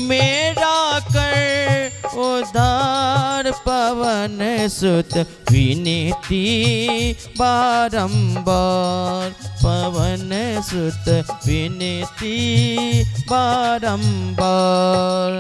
मेरा कर उद्धार पवन सुत विनती बारंबार, पवन सुत विनती बारंबार।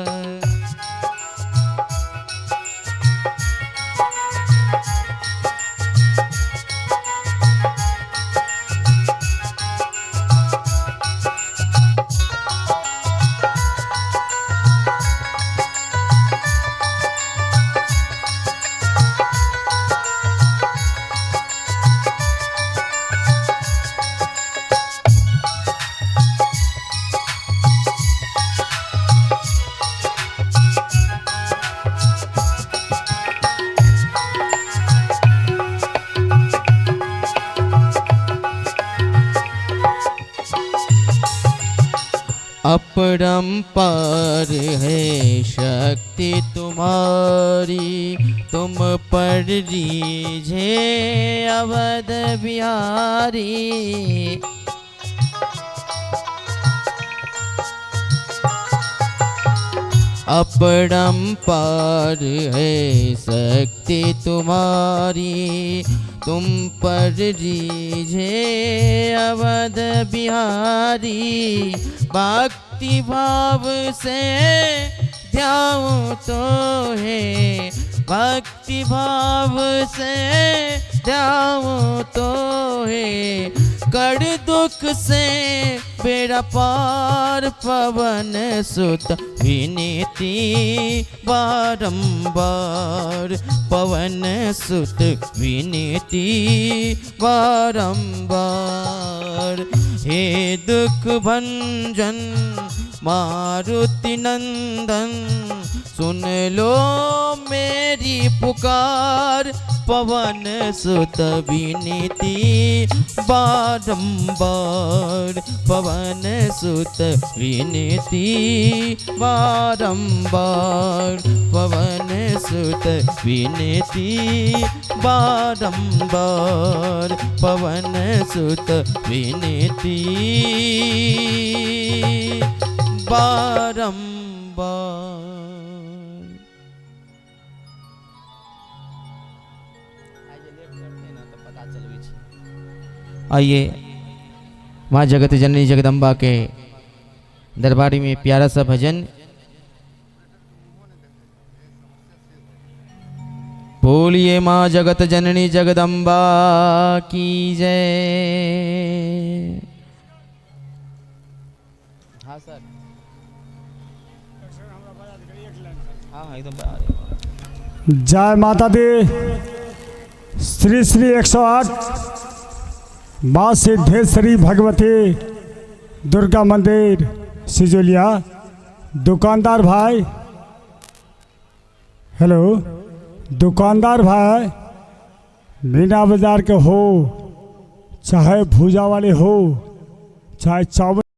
अपरंपार है शक्ति तुम्हारी, तुम पर रीझे अवध बिहारी। अपरंपार है शक्ति तुम्हारी, तुम पर रीझे अवध बिहारी। भक्ति भाव से ध्याऊं तो है, भक्ति भाव से ध्याऊं तो है। कर दुख से बेड़ा पार पवन सुत विनती बारंबार, पवन सुत विनती बारंबार। हे दुख भंजन मारुति नंदन, सुन लो मेरी पुकार, पवन सुत विनती बारंबार, पवन सुत विनती बारंबार, पवन सुत विनती बारंबार, पवन सुत विनती बारंबार। आइए माँ जगत जननी जगदम्बा के दरबारी में प्यारा सा भजन। बोलिए माँ जगत जननी जगदम्बा की जय। हाँ सर, हाँ एकदम। जय माता दी। श्री श्री 108 माँ सिद्धेश्वरी भगवती दुर्गा मंदिर सिजोलिया। दुकानदार भाई, हेलो दुकानदार भाई, मीना बाजार के हो, चाहे भूजा वाले हो, चाहे चावल